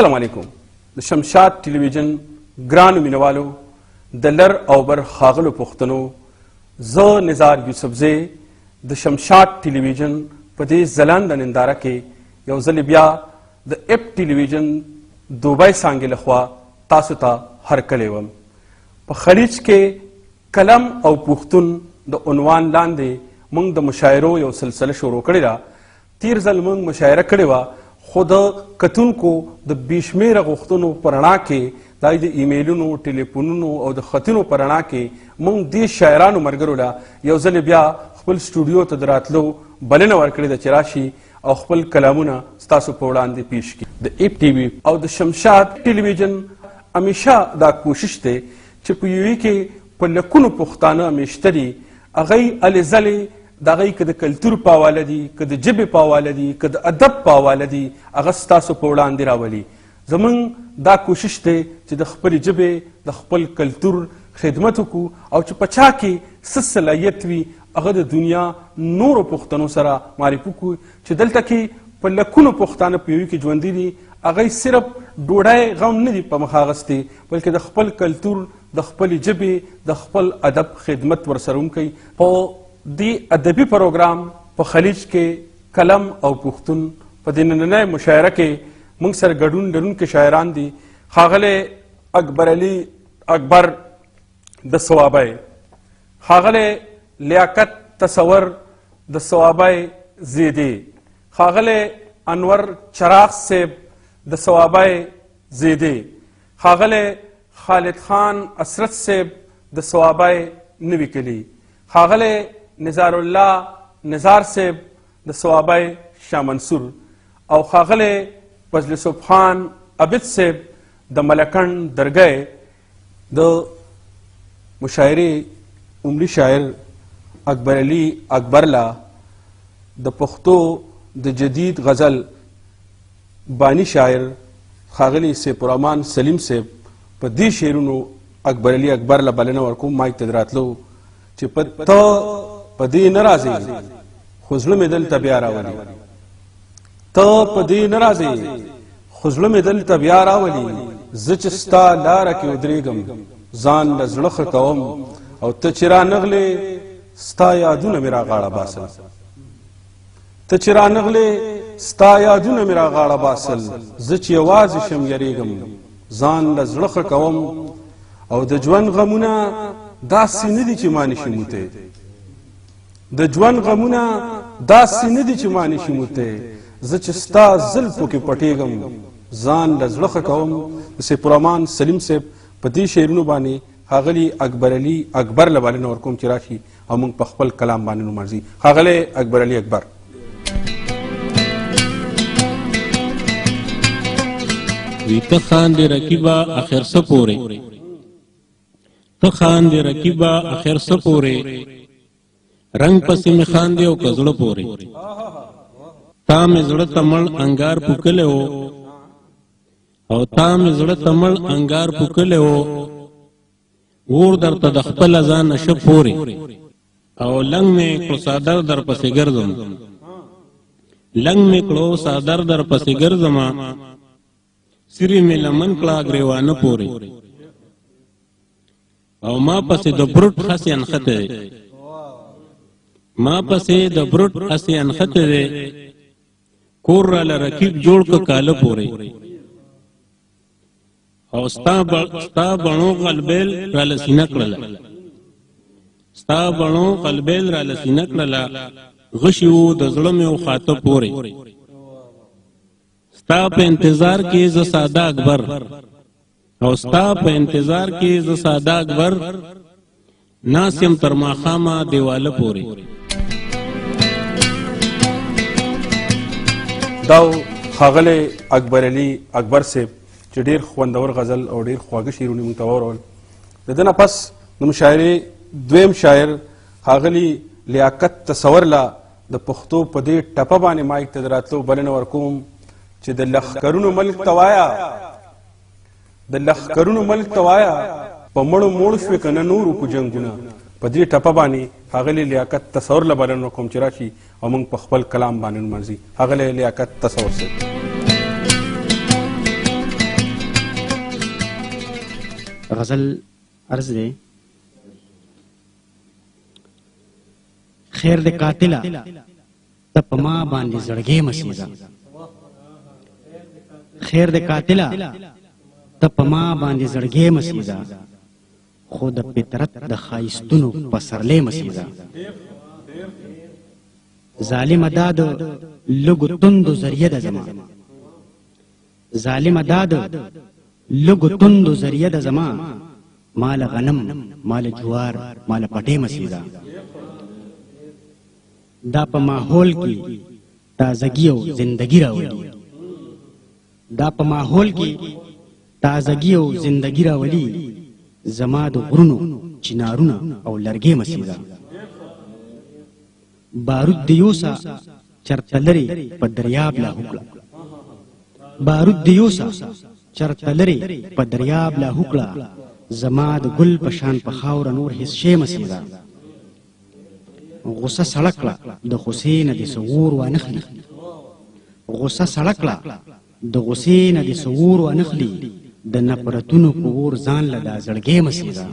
السلام علیکم. د شمشاد ټلویزیون ګرانو مینوالو د لر او بر ښاغلو پښتنو، زه نزار یوسفزی د شمشاد ټلویزیون په دې ځلانده ننداره کې یو ځل بیا د اپ ټلویزیون دوبۍ څانګې لخوا تاسو ته هرکلی وم. په خلیج کې قلم او پښتون د عنوان لاندې موږ د مشاعرو یو سلسله شروع کړې ده. تیر ځل موږ مشاعره کړې وه، خو د کتونکو د بېشمېره غوښتنو په رڼا کې دا د ایمیلونو، ټلیفونونو او د خطونو په رڼا کې موږ دې شاعرانو ملګرو له یو ځل بیا خپل سټوډیو ته د راتلو بلنه ورکړې ده چې راشي او خپل کلامونه ستاسو په وړاندې پیش کړي. د ایپ ټي وي او د شمشاد ټلویزیون همیشه دا کوشش دی چې په یوې کې په لکونو پښتانه میشته دي، هغوی هلې ځلې د هغوی که د کلتور په حواله دي، که د ژبې په حواله دي، که د ادب په حواله دي، هغه ستاسو په وړاندې راولي. زموږ دا کوشش دی چې د خپلې ژبې د خپل کلتور خدمت وکړو او چې په چا کې څه صلاحیت وي هغه د دنیا نورو پښتنو سره معرفي کړو چې دلته کې په لکونو پښتانه په یوې کې ژوندي دي. هغوی صرف ډوډۍ غم نه دي په مخ اخیستی، بلکې د خپل کلتور، د خپلې ژبې، د خپل ادب خدمت ورسره هم کوي. په دې ادبي پروګرام په خلیج کې قلم او پښتون په دې نننۍ مشاعره کې موږ سره ګډون لرونکي شاعران دي. ښاغلی اکبر علي اکبر د صوابی، ښاغلی لیاقت تصور د صوابی زیدی، ښاغلی انور چراغ صاحب د صوابی زیدی، ښاغلی خالد خان اسرت صاحب د صوابی نوي کلي، ښاغلی نزار الله نزار صاحب د صوابی شاه منصور او ښاغلی فضل صبحان عبد صاحب د ملکند درګۍ. د مشاعرې عمري شاعر اکبر علي اکبر لا د پښتو د جدید غزل بانی شاعر ښاغلی سیف الرحمن سلیم صاحب په دې شعرونو اکبر علي اکبر له بلنه ورکوم مایک ته دراتلو چې ته په دې نه راځې خو زړه مې دلته بیا راولي، ته په دې نه راځې خو زړه مې دلته بیا راولي، زه چې ستا لاره کې ودرېږم ځان له زړه ښه کوم او ته چې رانغلې ستا یادونه مې راغاړه باسل، ته چې رانغلې ستا یادونه مې راغاړه باسل، زه چې یوازې شم یریږم ځان له زړه ښه کوم او د ژوند غمونه داسې نه دي چې ما نشي موتی، د ژوند غمونه داسې نه دي چې ما نشي موتی، زه چې ستا زلفو کې پټېږم ځان له زړه ښه کوم. د سیف الرحمن سلیم صاحب په دې شعرونو باندې ښاغلي اکبر علي اکبر له بلنه ورکوم چې راشي او موږ په خپل کلام باندې نومرځي. ښاغلی اکبر علي اکبر. وی ته خاندې رقیبه اخر څه پورې، ته خاندې رقیبه اخر څه پورې، رنګ پسې مې خاندې او که زړه پورې، تا مې زړه ته مړ انګار پوکلی و او تا مې زړه ته مړ انګار پوکلی و، اور درته د خپله ځانه شه پورې او لنګ مې کړو څادر در پسې ګرځم، لنګ مې کړو څادر در پسې ګرځمه، سری مې لمن کړه ګریوانه پورې او ما پسې د بروټ هسې انخته دی، ما پسې د بروټ هسې انخته دی، کور راله رقیب جوړ که کاله پورې او ستا بڼو قلبیل راله سینه کړله، ستا بڼو قلبیل راله سینه کړله، غشي وو د زړه مې وخاته پورې، ستا په انتظار کې زه ساده اکبر او ستا په انتظار کې زه ساده اکبر، ناس یم تر ماښامه دیواله پورې. دا ښاغلی اکبر علي اکبر صاحب چې ډېر خوندور غزل او ډېر خواږه شعرونه موږ ته واورول. د ده نه پس د مشاعرې دویم شاعر ښاغلي لیاقت تصور له د پښتو په دې ټپه باندې مایک ته د راتلو بلنه ورکوم چې د لښکرونو ملک ته وایه، د لښکرونو ملک ته وایه، په مړو موړ شوې که نه نورو کو جنګونه. په دې ټپه باندې ښاغلی لیاقت تصور له بلنه ورکوم چې راشي او موږ په خپل کلام باندې نمرځي. ښاغلی لیاقت تصور صاحب. غزل عرض دی خیر د قاتله ته په ما باندې زړګې مسیزه خیر د قاتله ته په ما باندې زړګې مسیزه خو د فطرت د ښایستونو پسرلې مسیزه ظالمه دا د لږو توندو ذریعه ده زما ظالمه دا د لږو توندو ذریعه ده زما مال غنم مال جوار مال پټې مسیزه دا په ماحول کې تازگی او زندگی راولي دا په ماحول کې تازگی او زندگی راولي زما د غرونو چنارونه او لرګې مسیزه بارود د یوسا چرته لري په دریاب لا هوکړه بارود د یوسا چرته لري په دریاب لا هوکړه زما د ګل په شان په خاوره نور هیڅ شی مسیزه غصه سړکړه د غصې نه د سور وانخلي غصه سړکړه د غصې نه د سور وانخلي د نفرتونو په اور ځان له دا زړګې مسیزه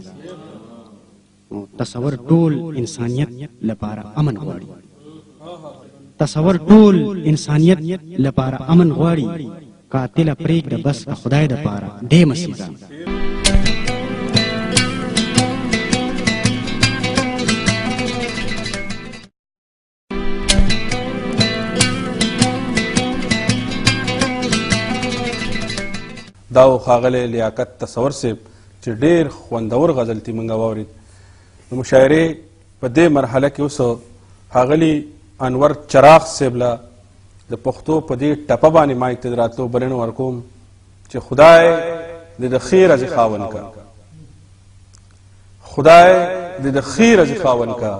تصور ټول انسانیت لپاره امن غواړي تصور ټول انسانیت لپاره امن غواړي قاتل پرېږده بس خدای دپاره دې مسیزه دا ښاغلی لیاقت تصور صاحب چې ډېر خوندور غزل تي موږ واورېد د مشاعرې په دې مرحله کې اوس ښاغلي انور چراغ صاحب له د پښتو په دې ټپه باندې مایک ته د راتلو بلنه ورکوم چې خدای دې د ښې ورځې خاوند کا خدای دې د ښې ورځې خاوند کا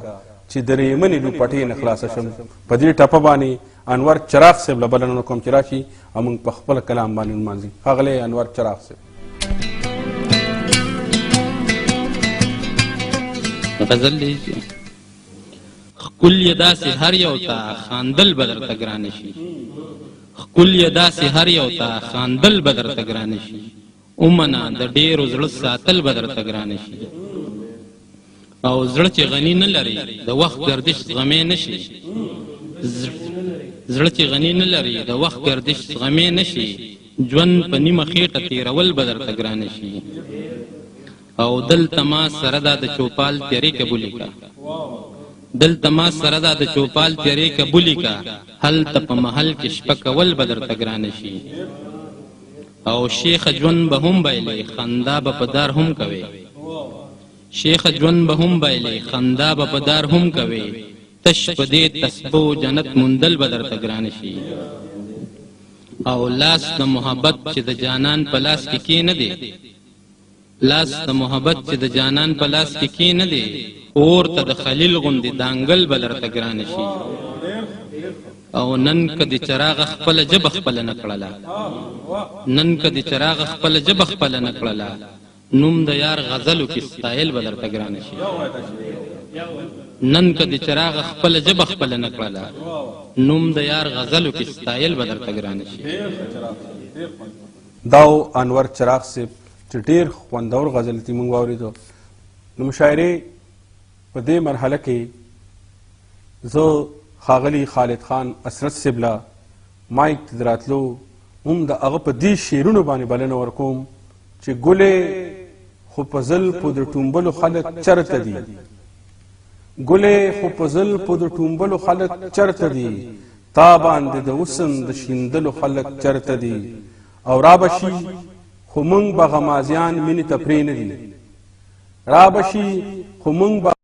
چې د ریمنې لوپټې نه خلاصه شم په دې ټپه باندې انور چراغ صاحب له بلنه ورکوم چې راشي او موږ په خپل کلام باندې نمانځي ښاغلی انور چراغ صاحب غزل دی خکل یې داسې هر یو ته خاندل به درته ګرانه شي خکل یې داسې هر یو ته خاندل به درته ګرانه شي ومنه د ډېرو زړه ساتل به درته ګرانه شي او زړه چې غني نه لري د وخت گردش زغمې نه شي زړه چې غني نه لري د وخت گردش زغمې نه شي ژوند په نیمه خېټه تېرول به درته ګرانه شي او دلته ما سره دا د چوپال تیارې قبولې کا دلته ما سره دا د چوپال تیارې قبولې کا هلته په محل کې شپه کول به درته ګرانه شي او شیخ ژوند به هم بایلې خندا به په دار هم کوي شیخ ژوند به هم بایلې خندا به په دار هم کوي تش په دې تسبو جنت موندل به درته ګرانه شي او لاس د محبت چې د جانان په لاس کې کې نه دی لاس د محبت چې د جانان په لاس کې کې نه دی اور ته د خلیل غوندې دانګل به درته ګرانه شي او نن که د چراغ خپله ژبه خپله نه کړله نن که د چراغ خپله ژبه خپله نه کړله نوم د یار غزلو کې ستایل به درته ګرانه شي نن که د چراغ خپله ژبه خپله نه کړله نوم د یار غزلو کې ستایل به درته ګرانه شي دا انور چراغ صاحب چې ډېر خوندور غزل تي موږ واورېدو نو مشاعرې په دې مرحله کې زه ښاغلي خالد خان اسرت صاحب له مایک ته د راتلو هم د هغه په دې شعرونو باندې بلنه ورکوم چې ګلې خو په زلفو د ټومبلو خلک چرته دي ګلې خو په زلفو د ټومبلو خلک چرته دي تا باندې د حسن د شیندلو خلک چرته دي او رابشي خو موږ به غمازیان مینې ته پرې نه دي رابشي خو موږ به